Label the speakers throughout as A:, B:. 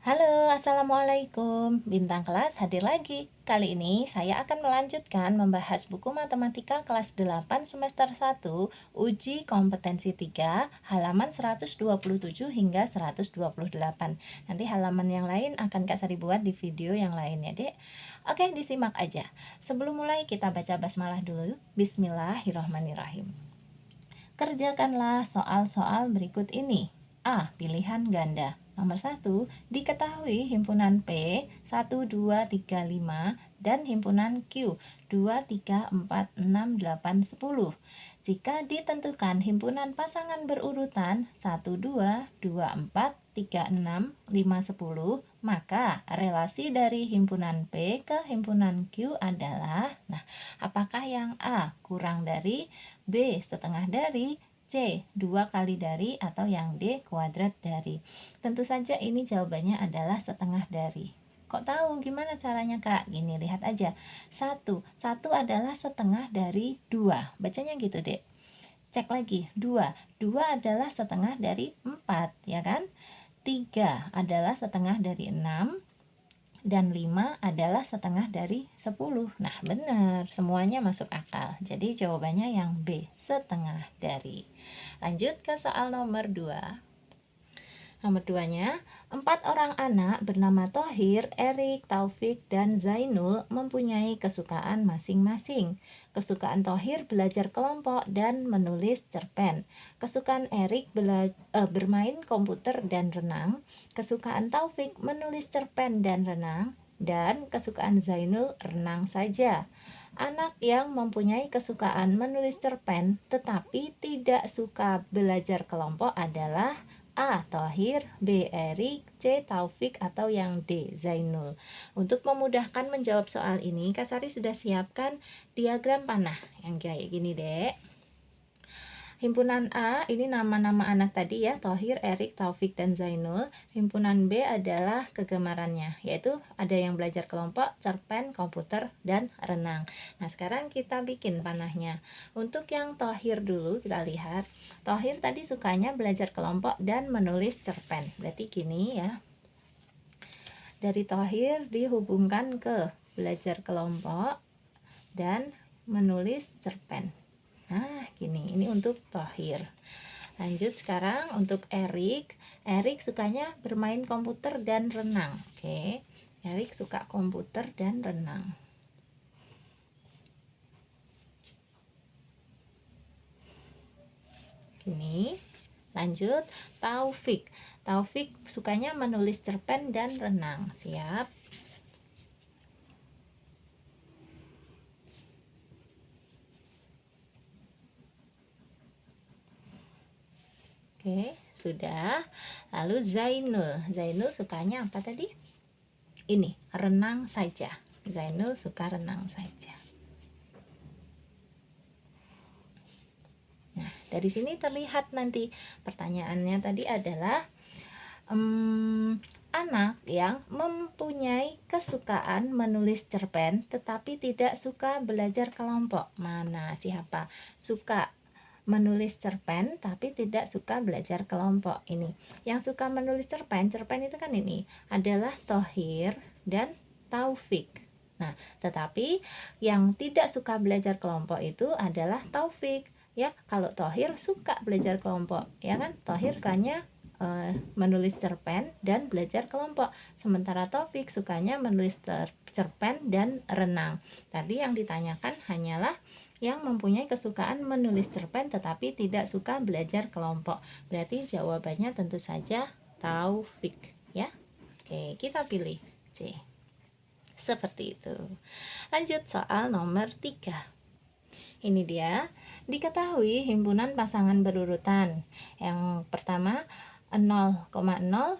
A: Halo, Assalamualaikum. Bintang kelas hadir lagi. Kali ini saya akan melanjutkan membahas buku matematika kelas 8 semester 1, uji kompetensi 3, halaman 127 hingga 128. Nanti halaman yang lain akan Kak Sari buat di video yang lainnya, Dek. Oke, disimak aja. Sebelum mulai kita baca basmalah dulu. Bismillahirrahmanirrahim. Kerjakanlah soal-soal berikut ini. A. Pilihan ganda. Nomor 1, diketahui himpunan P 1, 2, 3, 5 dan himpunan Q 2, 3, 4, 6, 8, 10. Jika ditentukan himpunan pasangan berurutan 1, 2, 2, 4, 3, 6, 5, 10, maka relasi dari himpunan P ke himpunan Q adalah, apakah yang A kurang dari, B setengah dari, C 2 kali dari, atau yang D kuadrat dari? Tentu saja ini jawabannya adalah setengah dari. Kok tahu? Gimana caranya, Kak? Gini, lihat aja. 1 adalah setengah dari 2. Bacanya gitu, Dek. Cek lagi, 2 adalah setengah dari 4, ya kan? 3 adalah setengah dari 6, dan 5 adalah setengah dari 10. Nah, benar, semuanya masuk akal. Jadi jawabannya yang B, setengah dari. Lanjut ke soal nomor 2. Nomor 2-nya, 4 orang anak bernama Thohir, Erik, Taufik, dan Zainul mempunyai kesukaan masing-masing. Kesukaan Thohir belajar kelompok dan menulis cerpen. Kesukaan Erik bermain komputer dan renang. Kesukaan Taufik menulis cerpen dan renang. Dan kesukaan Zainul renang saja. Anak yang mempunyai kesukaan menulis cerpen tetapi tidak suka belajar kelompok adalah A. Thohir, B. Erik, C. Taufik, atau yang D. Zainul. Untuk memudahkan menjawab soal ini, Kak Sari sudah siapkan diagram panah yang kayak gini, Dek. Himpunan A ini nama-nama anak tadi ya, Thohir, Erik, Taufik, dan Zainul. Himpunan B adalah kegemarannya, yaitu ada yang belajar kelompok, cerpen, komputer, dan renang. Nah, sekarang kita bikin panahnya. Untuk yang Thohir dulu kita lihat. Thohir tadi sukanya belajar kelompok dan menulis cerpen. Berarti gini ya. Dari Thohir dihubungkan ke belajar kelompok dan menulis cerpen. Nah, gini, ini untuk Thohir. Lanjut sekarang untuk Erik. Erik sukanya bermain komputer dan renang. Oke, Erik suka komputer dan renang. Gini. Lanjut, Taufik. Taufik sukanya menulis cerpen dan renang. Siap. Oke, sudah. Lalu Zainul. Zainul sukanya apa tadi? Ini, renang saja. Zainul suka renang saja. Nah, dari sini terlihat nanti pertanyaannya tadi adalah anak yang mempunyai kesukaan menulis cerpen tetapi tidak suka belajar kelompok. Mana siapa? Suka menulis cerpen tapi tidak suka belajar kelompok. Ini yang suka menulis cerpen itu kan ini adalah Thohir dan Taufik. Nah, tetapi yang tidak suka belajar kelompok itu adalah Taufik. Ya, kalau Thohir suka belajar kelompok, ya kan? Thohir sukanya menulis cerpen dan belajar kelompok. Sementara Taufik sukanya menulis cerpen dan renang. Tadi yang ditanyakan hanyalah yang mempunyai kesukaan menulis cerpen tetapi tidak suka belajar kelompok. Berarti jawabannya tentu saja Taufik, ya. Oke, kita pilih C. Seperti itu. Lanjut soal nomor 3. Ini dia, diketahui himpunan pasangan berurutan. Yang pertama 0,0,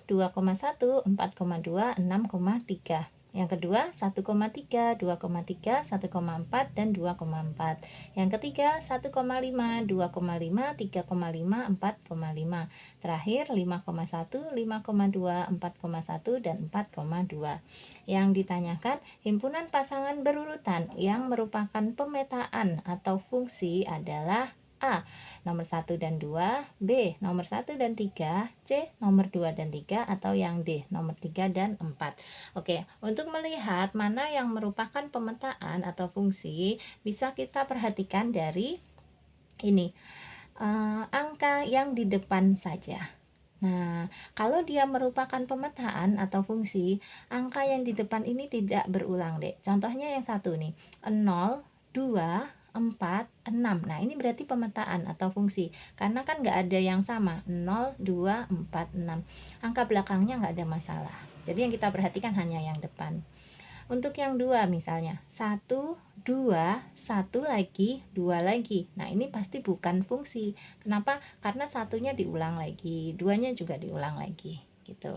A: 2,1, 4,2, 6,3. Yang kedua 1,3, 2,3, 1,4, dan 2,4. Yang ketiga 1,5, 2,5, 3,5, 4,5. Terakhir 5,1, 5,2, 4,1, dan 4,2. Yang ditanyakan himpunan pasangan berurutan yang merupakan pemetaan atau fungsi adalah A. Nomor 1 dan 2, B. Nomor 1 dan 3, C. Nomor 2 dan 3, atau yang D. Nomor 3 dan 4. Oke, untuk melihat mana yang merupakan pemetaan atau fungsi, bisa kita perhatikan dari ini, angka yang di depan saja. Nah, kalau dia merupakan pemetaan atau fungsi, angka yang di depan ini tidak berulang, Dek. Contohnya yang satu nih, 0, 2, 4, 6. Nah, ini berarti pemetaan atau fungsi. Karena kan nggak ada yang sama, 0, 2, 4, 6. Angka belakangnya nggak ada masalah. Jadi yang kita perhatikan hanya yang depan. Untuk yang dua misalnya, 1, 2, 1 lagi, 2 lagi. Nah, ini pasti bukan fungsi. Kenapa? Karena satunya diulang lagi, duanya juga diulang lagi, gitu.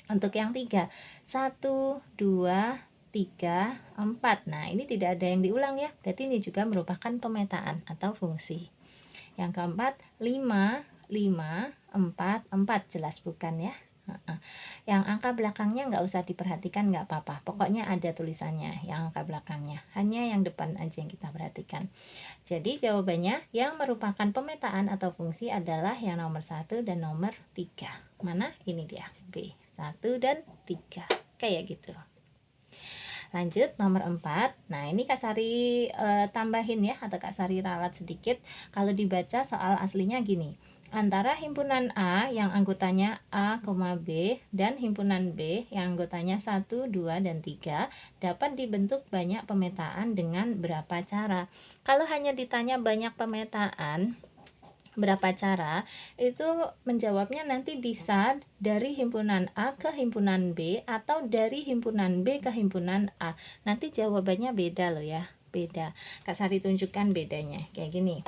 A: Untuk yang tiga, 1, 2, 3, 4. Nah, ini tidak ada yang diulang ya. Berarti ini juga merupakan pemetaan atau fungsi. Yang keempat, 5, 5, 4, 4. Jelas bukan ya? Yang angka belakangnya nggak usah diperhatikan, nggak apa-apa. Pokoknya ada tulisannya yang angka belakangnya. Hanya yang depan aja yang kita perhatikan. Jadi jawabannya yang merupakan pemetaan atau fungsi adalah yang nomor 1 dan nomor 3. Mana? Ini dia, B. 1 dan 3. Kayak gitu. Lanjut nomor 4. Nah, ini Kak Sari tambahin ya, atau Kak Sari ralat sedikit. Kalau dibaca soal aslinya gini. Antara himpunan A yang anggotanya A, B dan himpunan B yang anggotanya 1, 2, dan 3 dapat dibentuk banyak pemetaan dengan berapa cara. Kalau hanya ditanya banyak pemetaan, berapa cara, itu menjawabnya nanti bisa dari himpunan A ke himpunan B atau dari himpunan B ke himpunan A. Nanti jawabannya beda loh ya, beda. Kak Sari tunjukkan bedanya kayak gini.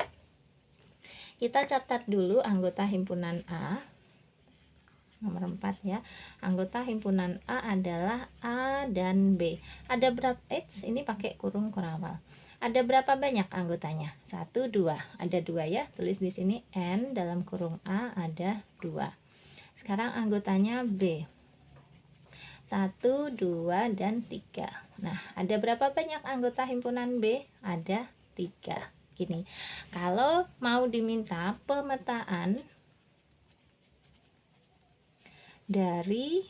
A: Kita catat dulu anggota himpunan A. Nomor 4 ya. Anggota himpunan A adalah A dan B. Ada berapa? Ini pakai kurung kurawal. Ada berapa banyak anggotanya? 1, 2. Ada 2 ya. Tulis di sini N dalam kurung A ada 2. Sekarang anggotanya B. 1, 2, dan 3. Nah, ada berapa banyak anggota himpunan B? Ada 3. Gini, kalau mau diminta pemetaan dari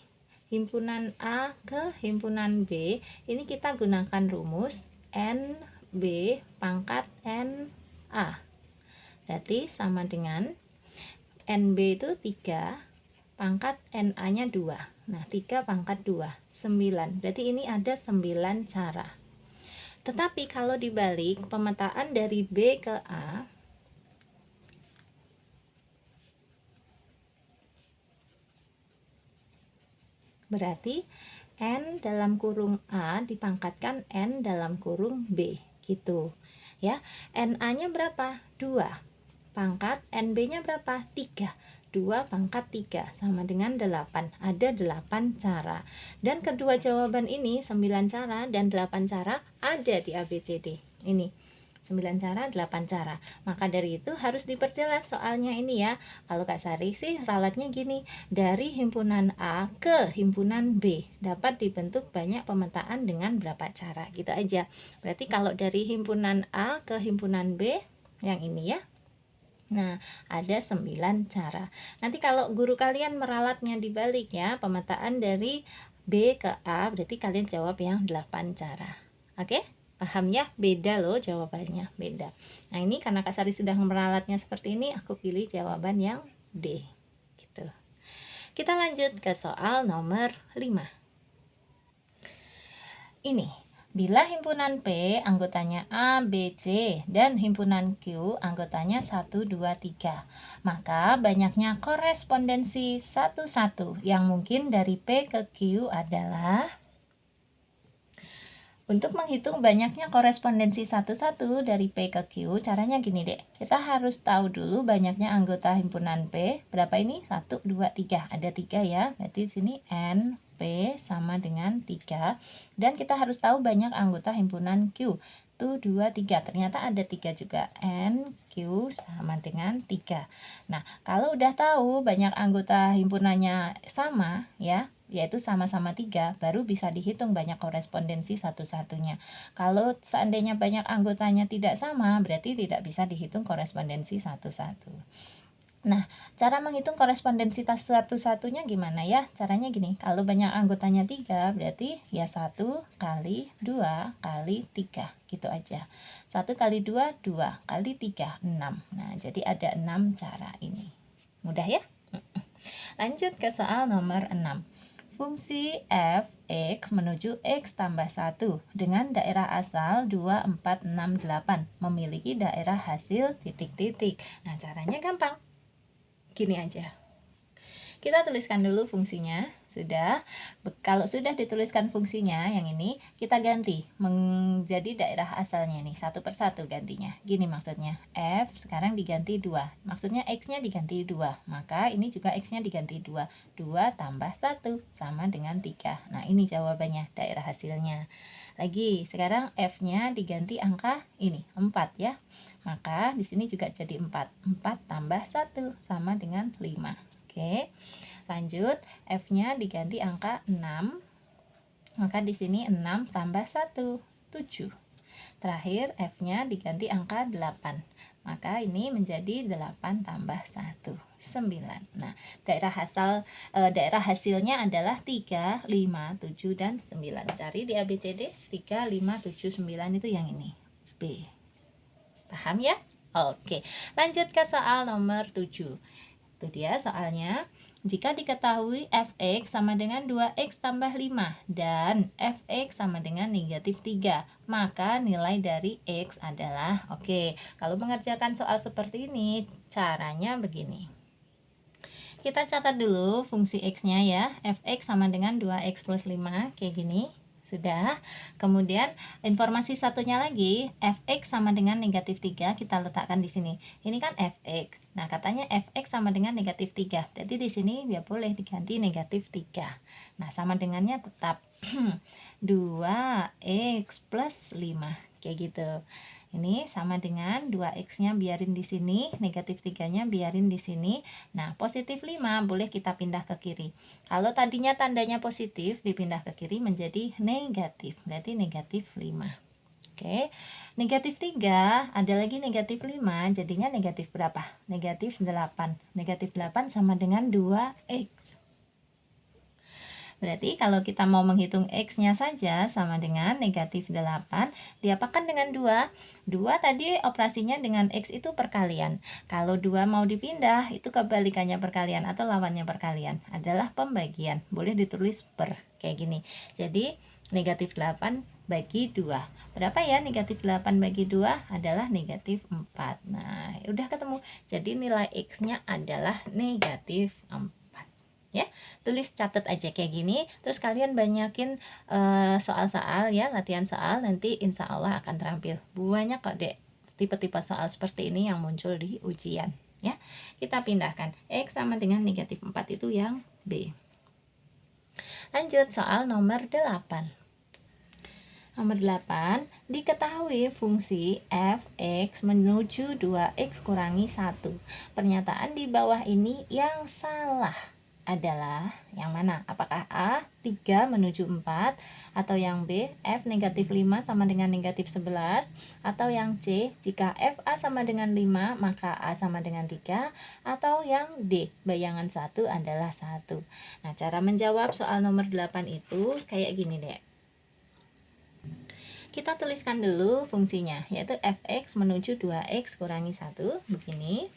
A: himpunan A ke himpunan B, ini kita gunakan rumus NB pangkat NA. Berarti sama dengan NB itu 3, pangkat NA-nya 2. Nah, 3 pangkat 2, 9. Berarti ini ada 9 cara. Tetapi kalau dibalik, pemetaan dari B ke A, berarti N dalam kurung A dipangkatkan N dalam kurung B, gitu. Ya, NA-nya berapa? 2. Pangkat NB-nya berapa? 3. 2 pangkat 3 sama dengan 8. Ada 8 cara. Dan kedua jawaban ini 9 cara dan 8 cara ada di ABCD. Ini 9 cara, 8 cara. Maka dari itu harus diperjelas soalnya ini ya. Kalau Kak Sari sih ralatnya gini. Dari himpunan A ke himpunan B dapat dibentuk banyak pemetaan dengan berapa cara. Gitu aja. Berarti kalau dari himpunan A ke himpunan B, yang ini ya. Nah, ada 9 cara. Nanti kalau guru kalian meralatnya dibalik ya, pemetaan dari B ke A, berarti kalian jawab yang 8 cara. Oke? Paham ya? Beda loh jawabannya, beda. Nah, ini karena Kak Sari sudah meralatnya seperti ini, aku pilih jawaban yang D. Gitu. Kita lanjut ke soal nomor 5. Ini. Bila himpunan P anggotanya A, B, C, dan himpunan Q anggotanya 1, 2, 3, maka banyaknya korespondensi 1, 1 yang mungkin dari P ke Q adalah. Untuk menghitung banyaknya korespondensi 1, 1 dari P ke Q, caranya gini dek. Kita harus tahu dulu banyaknya anggota himpunan P. Berapa ini? 1, 2, 3. Ada 3 ya. Berarti di sini N, P sama dengan 3. Dan kita harus tahu banyak anggota himpunan Q. 1, 2, 3. Ternyata ada 3 juga. N, Q sama dengan 3. Nah, kalau udah tahu banyak anggota himpunannya sama ya, yaitu sama-sama 3, baru bisa dihitung banyak korespondensi satu-satunya. Kalau seandainya banyak anggotanya tidak sama, berarti tidak bisa dihitung korespondensi satu-satu. Nah, cara menghitung korespondensi satu-satunya gimana ya? Caranya gini, kalau banyak anggotanya 3, berarti ya 1 kali 2 kali 3, gitu aja. 1 kali 2, 2 kali 3, 6. Nah, jadi ada 6 cara ini. Mudah ya? Lanjut ke soal nomor 6. Fungsi f(x) menuju x tambah 1 dengan daerah asal 2, 4, 6, 8 memiliki daerah hasil titik-titik. Nah, caranya gampang. Gini aja. Kita tuliskan dulu fungsinya. Sudah. Kalau sudah dituliskan fungsinya yang ini, kita ganti menjadi daerah asalnya nih, satu persatu gantinya. Gini maksudnya. F sekarang diganti 2. Maksudnya X-nya diganti 2. Maka ini juga X-nya diganti 2. 2 tambah 1 sama dengan 3. Nah, ini jawabannya, daerah hasilnya. Lagi, sekarang F-nya diganti angka ini, 4 ya. Maka di sini juga jadi 4. 4 tambah 1 sama dengan 5. Oke. Lanjut, F-nya diganti angka 6. Maka di sini 6 tambah 1, 7. Terakhir, F-nya diganti angka 8. Maka ini menjadi 8 tambah 1, 9. Nah, daerah hasilnya adalah 3, 5, 7, dan 9. Cari di ABCD, 3, 5, 7, 9 itu yang ini, B. Paham ya? Oke, lanjut ke soal nomor 7. Itu dia soalnya. Jika diketahui f(x) sama dengan 2x tambah 5 dan f(x) sama dengan negatif 3, maka nilai dari x adalah, oke, kalau mengerjakan soal seperti ini, caranya begini. Kita catat dulu fungsi x-nya ya, f(x) sama dengan 2x plus 5, kayak gini. Sudah. Kemudian informasi satunya lagi, f(x) sama dengan negatif 3, kita letakkan di sini. Ini kan f(x). Nah, katanya f(x) sama dengan negatif 3. Berarti di sini dia boleh diganti negatif 3. Nah, sama dengannya tetap 2x plus 5. Kayak gitu. Ini sama dengan 2x-nya biarin di sini, negatif 3-nya biarin di sini. Nah, positif 5 boleh kita pindah ke kiri. Kalau tadinya tandanya positif, dipindah ke kiri menjadi negatif. Berarti negatif 5. Oke, negatif 3, ada lagi negatif 5, jadinya negatif berapa? Negatif 8. Negatif 8 sama dengan 2x. Berarti kalau kita mau menghitung x-nya saja sama dengan negatif 8, diapakan dengan 2? 2 tadi operasinya dengan x itu perkalian. Kalau 2 mau dipindah, itu kebalikannya perkalian atau lawannya perkalian. Adalah pembagian. Boleh ditulis per, kayak gini. Jadi, negatif 8 bagi 2. Berapa ya negatif 8 bagi 2? Adalah negatif 4. Nah, udah ketemu. Jadi, nilai x-nya adalah negatif 4. Ya, tulis catat aja kayak gini, terus kalian banyakin soal-soal ya, latihan soal, nanti insya Allah akan terampil banyak kok dek tipe-tipe soal seperti ini yang muncul di ujian ya. Kita pindahkan x sama dengan negatif 4 itu yang B. Lanjut soal nomor 8. Nomor 8, diketahui fungsi f(x) menuju 2x kurangi 1. Pernyataan di bawah ini yang salah adalah yang mana? Apakah A 3 menuju 4, atau yang B F negatif 5 sama dengan negatif 11, atau yang C jika F A sama dengan 5 maka A sama dengan 3, atau yang D bayangan 1 adalah 1. Nah, cara menjawab soal nomor 8 itu kayak gini deh. Kita tuliskan dulu fungsinya, yaitu f(x) menuju 2x kurangi 1, begini.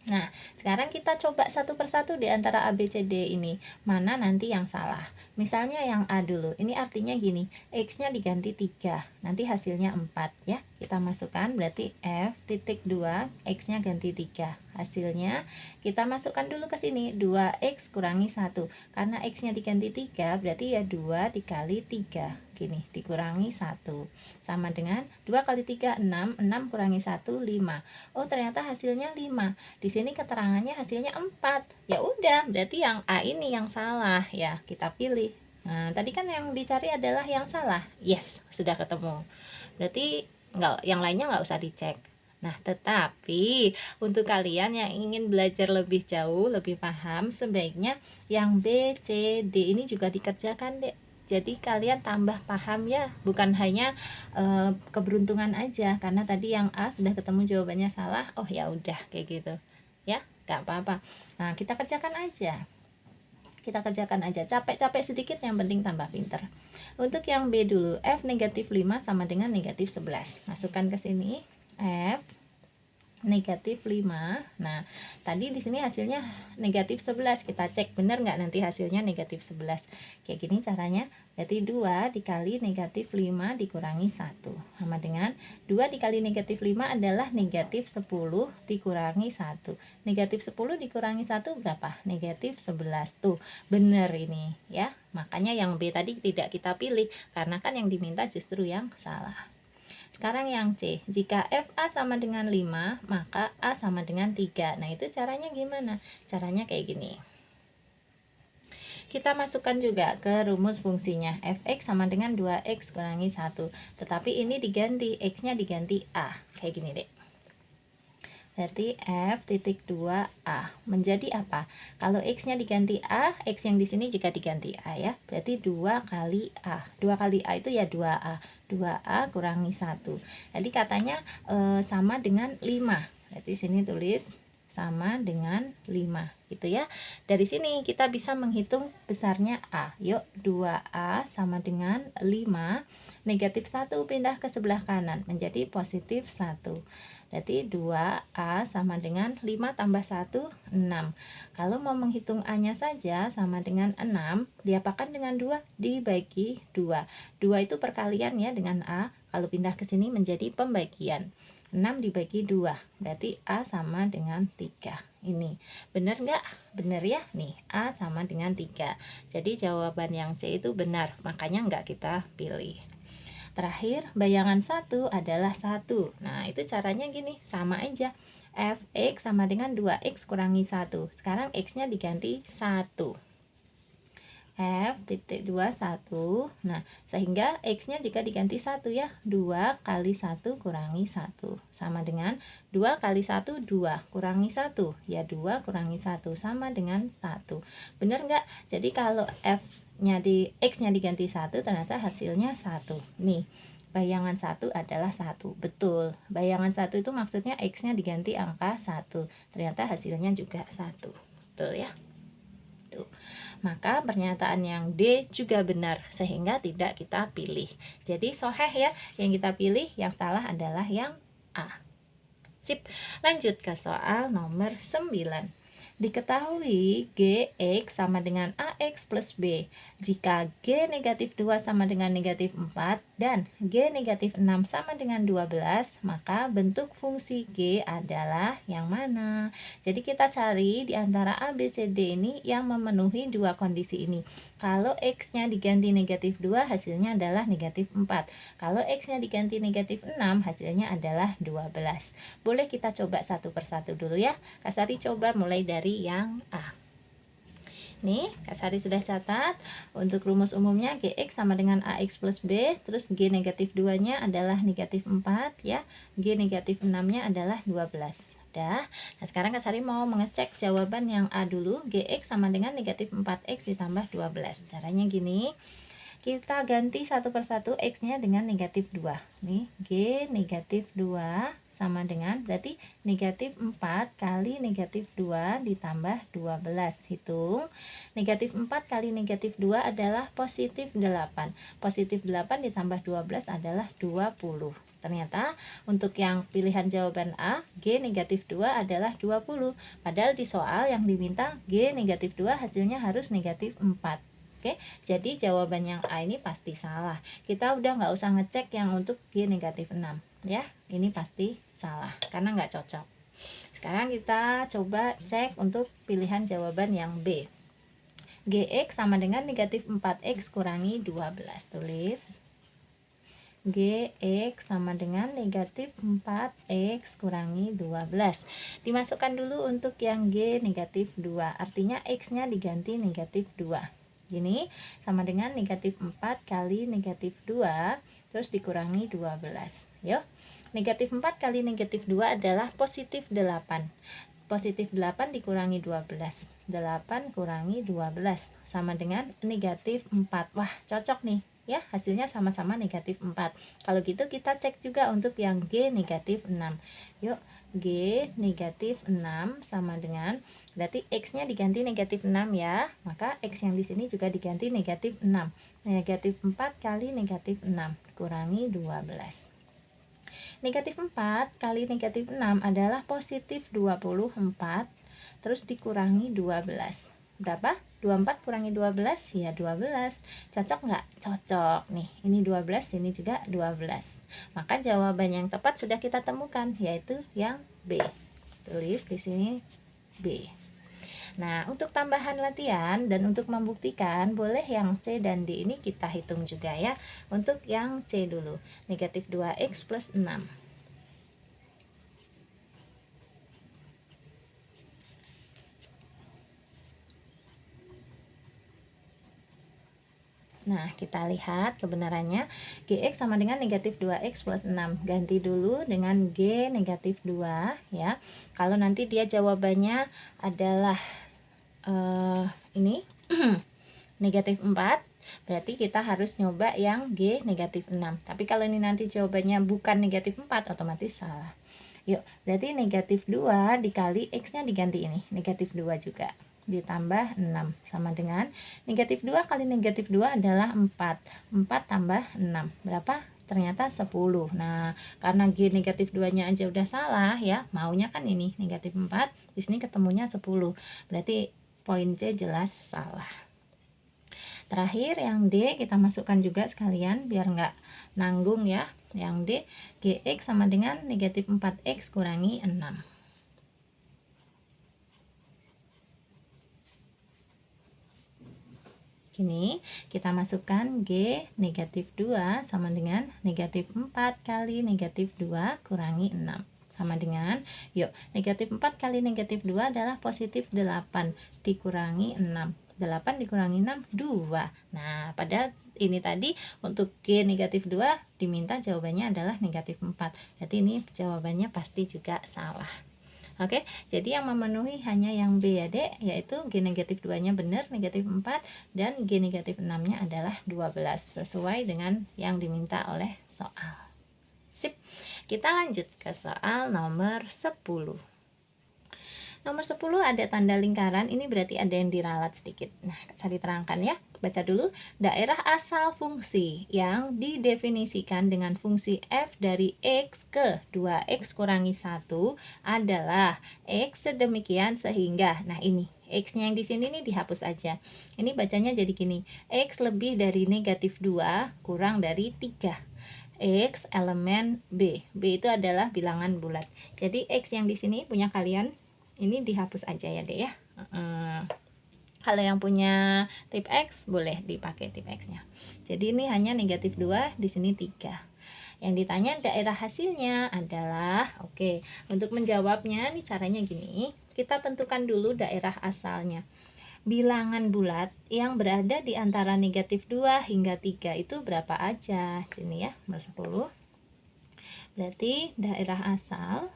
A: Nah, sekarang kita coba satu persatu di antara A, B, C, D ini. Mana nanti yang salah? Misalnya yang A dulu. Ini artinya gini, X-nya diganti 3. Nanti hasilnya 4 ya. Kita masukkan berarti F titik 2, X-nya ganti 3. Hasilnya kita masukkan dulu ke sini. 2X kurangi 1. Karena X-nya diganti 3, berarti ya 2 dikali 3. Gini, dikurangi 1. Sama dengan 2 kali 3, 6. 6 kurangi 1, 5. Oh, ternyata hasilnya 5. Di sini keterangannya hasilnya 4. Ya udah, berarti yang A ini yang salah ya, kita pilih. Nah, tadi kan yang dicari adalah yang salah. Yes, sudah ketemu. Berarti yang lainnya nggak usah dicek. Nah, tetapi untuk kalian yang ingin belajar lebih jauh, lebih paham, sebaiknya yang B, C, D ini juga dikerjakan, Dek. Jadi kalian tambah paham ya, bukan hanya keberuntungan aja, karena tadi yang A sudah ketemu jawabannya salah, oh ya udah kayak gitu. Ya, nggak apa-apa. Nah, kita kerjakan aja. Kita kerjakan aja, capek-capek sedikit, yang penting tambah pinter. Untuk yang B dulu, F negatif 5 sama dengan negatif 11. Masukkan ke sini, F negatif 5. Nah, tadi di sini hasilnya negatif 11. Kita cek benar nggak nanti hasilnya negatif 11. Kayak gini caranya. Berarti 2 dikali negatif 5 dikurangi 1. Sama dengan 2 dikali negatif 5 adalah negatif 10 dikurangi 1. Negatif 10 dikurangi 1 berapa? Negatif 11. Tuh, benar ini ya. Makanya yang B tadi tidak kita pilih, karena kan yang diminta justru yang salah. Sekarang yang C, jika FA sama dengan 5, maka A sama dengan 3. Nah, itu caranya gimana? Caranya kayak gini. Kita masukkan juga ke rumus fungsinya. Fx sama dengan 2x kurangi 1. Tetapi ini diganti, x-nya diganti A. Kayak gini, Dek. Berarti F titik 2A menjadi apa? Kalau X-nya diganti A, X yang di sini juga diganti A ya. Berarti 2 kali A. 2 kali A itu ya 2A. 2A kurangi 1. Jadi katanya sama dengan 5. Berarti sini tulis sama dengan 5 gitu ya. Dari sini kita bisa menghitung besarnya A. Yuk, 2A sama dengan 5. Negatif 1 pindah ke sebelah kanan menjadi positif 1. Berarti 2A sama dengan 5 tambah 1, 6. Kalau mau menghitung A-nya saja sama dengan 6, diapakan dengan 2? Dibagi 2. 2 itu perkalian ya dengan A. Kalau pindah ke sini menjadi pembagian. 6 dibagi 2, berarti A sama dengan 3. Ini benar nggak? Benar ya. Nih, A sama dengan 3. Jadi jawaban yang C itu benar, makanya nggak kita pilih. Terakhir, bayangan 1 adalah 1. Nah, itu caranya gini, sama aja. Fx sama dengan 2x kurangi 1. Sekarang x-nya diganti 1. F titik 2, 1. Nah, sehingga x-nya jika diganti 1 ya, 2 kali 1 kurangi 1. Sama dengan 2 kali 1, 2. Kurangi 1, ya 2 kurangi 1. Sama dengan 1. Bener nggak? Jadi kalau F-nya x-nya diganti 1, ternyata hasilnya 1. Nih, bayangan 1 adalah 1. Betul. Bayangan 1 itu maksudnya x-nya diganti angka 1. Ternyata hasilnya juga 1. Betul ya? Tuh. Maka pernyataan yang D juga benar, sehingga tidak kita pilih. Jadi soheh ya, yang kita pilih, yang salah adalah yang A. Sip, lanjut ke soal nomor 9. Diketahui Gx sama dengan Ax plus B. Jika G negatif 2 sama dengan negatif 4 dan G negatif 6 sama dengan 12, maka bentuk fungsi G adalah yang mana? Jadi kita cari di antara A, B, C, D ini yang memenuhi dua kondisi ini. Kalau X-nya diganti negatif 2, hasilnya adalah negatif 4. Kalau X-nya diganti negatif 6, hasilnya adalah 12. Boleh kita coba satu persatu dulu ya. Kak Sari coba mulai dari yang A. Nih, Kak Sari sudah catat. Untuk rumus umumnya Gx sama dengan Ax plus B. Terus G negatif 2-nya adalah negatif 4 ya. G negatif 6-nya adalah 12. Udah. Nah, sekarang Kak Sari mau mengecek jawaban yang A dulu. Gx sama dengan negatif 4x ditambah 12. Caranya gini. Kita ganti satu persatu X-nya dengan negatif 2. Nih, G negatif 2 sama dengan, berarti negatif 4 kali negatif 2 ditambah 12. Hitung, negatif 4 kali negatif 2 adalah positif 8. Positif 8 ditambah 12 adalah 20. Ternyata untuk yang pilihan jawaban A, G negatif 2 adalah 20. Padahal di soal yang diminta G negatif 2 hasilnya harus negatif 4. Oke, jadi jawaban yang A ini pasti salah. Kita udah nggak usah ngecek yang untuk G negatif 6 ya. Ini pasti salah karena nggak cocok. Sekarang kita coba cek untuk pilihan jawaban yang B. Gx sama dengan negatif 4x kurangi 12. Tulis Gx sama dengan negatif 4x kurangi 12. Dimasukkan dulu untuk yang G negatif 2. Artinya X nya diganti negatif 2. Gini, sama dengan negatif 4 kali negatif 2, terus dikurangi 12. Yuk, negatif 4 kali negatif 2 adalah positif 8. Positif 8 dikurangi 12. 8 kurangi 12 sama dengan negatif 4. Wah, cocok nih. Ya, hasilnya sama-sama negatif 4. Kalau gitu kita cek juga untuk yang G negatif 6. Yuk, G negatif 6 sama dengan, berarti X-nya diganti negatif 6 ya. Maka X yang di sini juga diganti negatif 6. Negatif 4 kali negatif 6 kurangi 12. Negatif 4 kali negatif 6 adalah positif 24, terus dikurangi 12. Berapa? 24 kurangi 12, ya 12. Cocok nggak? Cocok. Nih, ini 12, ini juga 12. Maka jawaban yang tepat sudah kita temukan, yaitu yang B. Tulis di sini B. Nah, untuk tambahan latihan dan untuk membuktikan, boleh yang C dan D ini kita hitung juga ya. Untuk yang C dulu, negatif 2X plus 6. Nah, kita lihat kebenarannya, Gx sama dengan negatif 2X plus 6. Ganti dulu dengan G negatif 2 ya. Kalau nanti dia jawabannya adalah ini negatif 4, berarti kita harus nyoba yang G negatif 6. Tapi kalau ini nanti jawabannya bukan negatif 4, otomatis salah. Yuk, berarti negatif 2 dikali X-nya diganti ini, negatif 2 juga. Ditambah 6, sama dengan negatif 2 kali negatif 2 adalah 4. 4 tambah 6, berapa? Ternyata 10. Nah, karena G negatif 2-nya aja udah salah ya, maunya kan ini negatif 4, di sini ketemunya 10. Berarti poin C jelas salah. Terakhir yang D kita masukkan juga sekalian biar nggak nanggung ya. Yang D, Gx sama dengan negatif 4X kurangi 6. Gini, kita masukkan G negatif 2 sama dengan negatif 4 kali negatif 2 kurangi 6. Sama dengan, yuk, negatif 4 kali negatif 2 adalah positif 8 dikurangi 6. 8 dikurangi 6, 2. Nah, padahal ini tadi untuk G negatif 2 diminta jawabannya adalah negatif 4. Jadi ini jawabannya pasti juga salah. Oke, jadi yang memenuhi hanya yang B ya Dek, yaitu G negatif 2-nya benar, negatif 4, dan G negatif 6-nya adalah 12, sesuai dengan yang diminta oleh soal. Sip, kita lanjut ke soal nomor 10. Nomor 10 ada tanda lingkaran, ini berarti ada yang diralat sedikit. Nah, saya diterangkan ya. Baca dulu, daerah asal fungsi yang didefinisikan dengan fungsi f dari x ke 2x kurangi 1 adalah x sedemikian sehingga, nah ini, x-nya yang di sini nih dihapus aja. Ini bacanya jadi gini, x lebih dari negatif 2 kurang dari 3. X elemen B. B itu adalah bilangan bulat. Jadi X yang di sini punya kalian ini dihapus aja ya Dek ya. Kalau yang punya tip X boleh dipakai tip X-nya. Jadi ini hanya negatif 2, di sini 3. Yang ditanya daerah hasilnya adalah, oke, untuk menjawabnya nih caranya gini. Kita tentukan dulu daerah asalnya. Bilangan bulat yang berada di antara negatif 2 hingga 3 itu berapa aja? Sini ya, 10. Berarti daerah asal,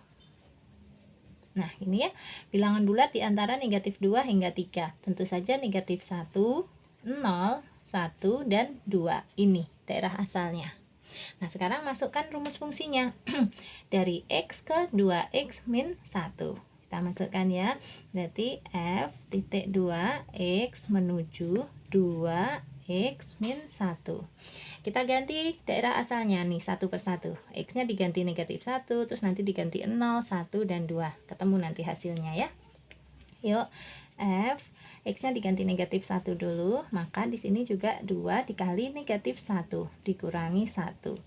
A: nah ini ya, bilangan bulat di antara negatif 2 hingga 3. Tentu saja negatif 1, 0, 1, dan 2. Ini daerah asalnya. Nah sekarang masukkan rumus fungsinya. Dari X ke 2X min 1. Kita masukkan ya. Berarti F titik 2X menuju 2X min 1. Kita ganti daerah asalnya nih satu per satu. X-nya diganti negatif 1, terus nanti diganti 0, 1, dan 2. Ketemu nanti hasilnya ya. Yuk, F X-nya diganti negatif 1 dulu, maka di sini juga 2 dikali negatif 1 dikurangi 1.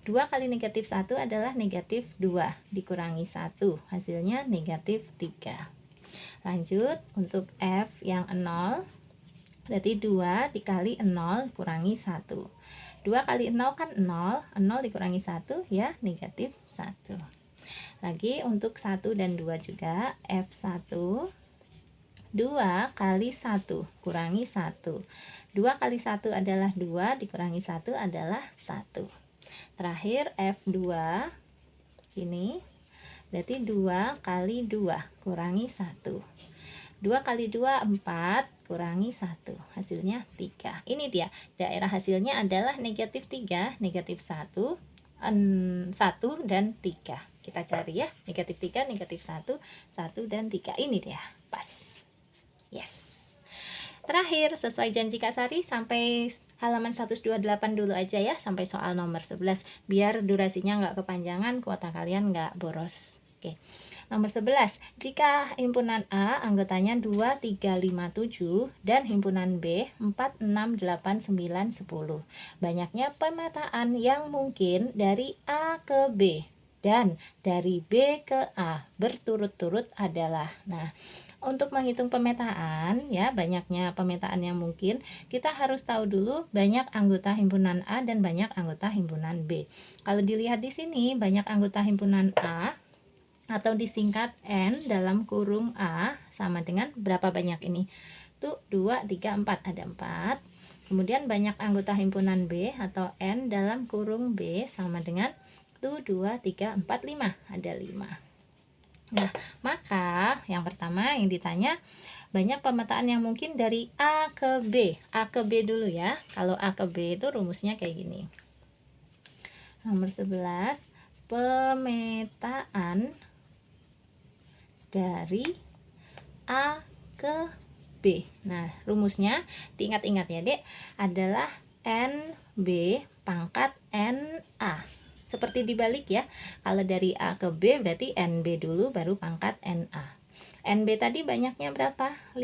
A: 2 kali negatif 1 adalah negatif 2 dikurangi 1, hasilnya negatif 3. Lanjut, untuk F yang 0, berarti 2 dikali 0 kurangi 1. 2 kali 0 kan 0, 0 dikurangi 1 ya negatif 1. Lagi untuk 1 dan 2 juga, F1 2 kali 1 kurangi 1. 2 kali 1 adalah 2, dikurangi 1 adalah 1. Terakhir F2 ini berarti 2 kali 2 kurangi 1. 2 kali 2 4 kurangi 1, hasilnya 3. Ini dia, daerah hasilnya adalah negatif 3, negatif 1, 1 dan 3. Kita cari ya, negatif 3, negatif 1, 1 dan 3. Ini dia, pas. Yes. Terakhir, sesuai janji Kak Sari, sampai halaman 128 dulu aja ya, sampai soal nomor 11, biar durasinya nggak kepanjangan, kuota kalian nggak boros. Oke. Nomor 11, jika himpunan A anggotanya 2, 3, 5, 7 dan himpunan B 4, 6, 8, 9, 10. Banyaknya pemetaan yang mungkin dari A ke B dan dari B ke A berturut-turut adalah. Nah, untuk menghitung pemetaan ya, banyaknya pemetaan yang mungkin, kita harus tahu dulu banyak anggota himpunan A dan banyak anggota himpunan B. Kalau dilihat di sini, banyak anggota himpunan A atau disingkat N dalam kurung A sama dengan berapa banyak ini? Tuh 2, 3, 4, ada 4. Kemudian banyak anggota himpunan B atau N dalam kurung B sama dengan tuh 2, 3, 4, 5, ada 5. Nah, maka yang pertama yang ditanya, banyak pemetaan yang mungkin dari A ke B. A ke B dulu ya. Kalau A ke B itu rumusnya kayak gini. Nomor 11, pemetaan dari A ke B. Nah, rumusnya diingat-ingat ya, Dek, adalah NB pangkat NA. Seperti dibalik ya. Kalau dari A ke B berarti NB dulu baru pangkat NA. NB tadi banyaknya berapa? 5.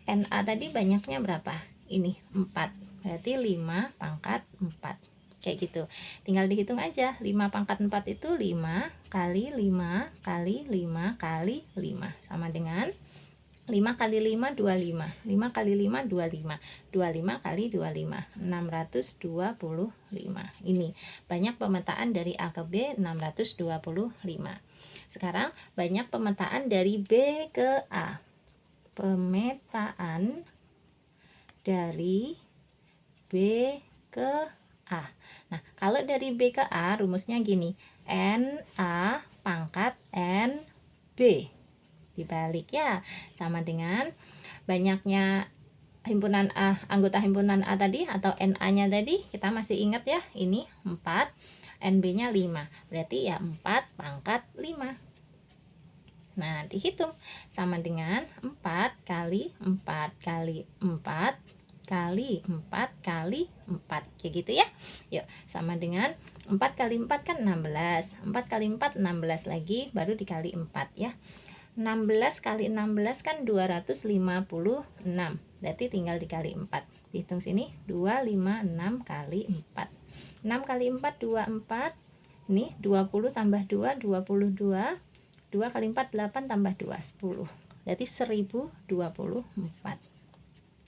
A: NA tadi banyaknya berapa? Ini 4. Berarti 5 pangkat 4. Kayak gitu. Tinggal dihitung aja. 5 pangkat 4 itu 5 kali 5 kali 5 kali 5 sama dengan 5 kali 5 25. 5 kali 5 25. 25 kali 25 625. Ini banyak pemetaan dari A ke B 625. Sekarang banyak pemetaan dari B ke A. Pemetaan dari B ke A. Nah, kalau dari B ke A rumusnya gini, NA pangkat NB. Dibalik ya, sama dengan banyaknya himpunan A, anggota himpunan A tadi atau NA-nya tadi, kita masih ingat ya, ini 4, NB-nya 5. Berarti ya 4 pangkat 5. Nah, dihitung sama dengan 4 kali 4 kali 4 kali 4 kali 4, kayak gitu ya. Yuk, sama dengan 4 kali 4 kan 16. 4 kali 4 16 lagi, baru dikali 4 ya. 16 kali 16 kan 256. Berarti tinggal dikali 4. Dihitung sini 256 kali 4. 6 kali 4 24. Ini 20 tambah 2 22. 2 kali 4 8 tambah 2 10. Berarti 1024.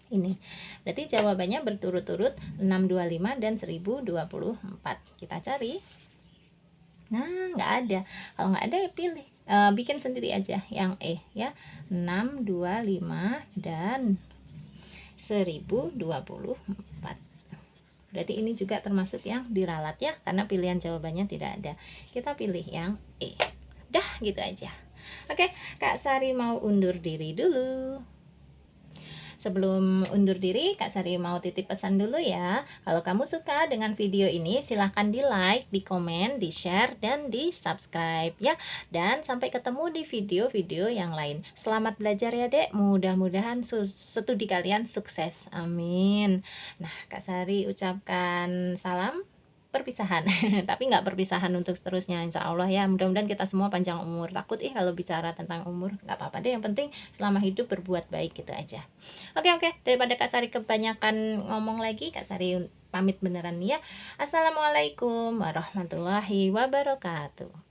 A: Ini. Berarti jawabannya berturut-turut 625 dan 1024. Kita cari. Nah, nggak ada. Kalau nggak ada ya pilih. Bikin sendiri aja yang E ya. 625 dan 1024. Berarti ini juga termasuk yang diralat ya, karena pilihan jawabannya tidak ada. Kita pilih yang E. Dah, gitu aja. Oke, Kak Sari mau undur diri dulu. Sebelum undur diri, Kak Sari mau titip pesan dulu ya. Kalau kamu suka dengan video ini, silahkan di like, di komen, di share, dan di subscribe ya. Dan sampai ketemu di video-video yang lain. Selamat belajar ya, Dek. Mudah-mudahan studi kalian sukses. Amin. Nah, Kak Sari ucapkan salam perpisahan tapi nggak perpisahan untuk seterusnya, insya Allah ya. Mudah-mudahan kita semua panjang umur. Takut kalau bicara tentang umur, nggak apa-apa deh, yang penting selama hidup berbuat baik, gitu aja. Oke, daripada Kak Sari kebanyakan ngomong lagi, Kak Sari pamit beneran ya. Assalamualaikum warahmatullahi wabarakatuh.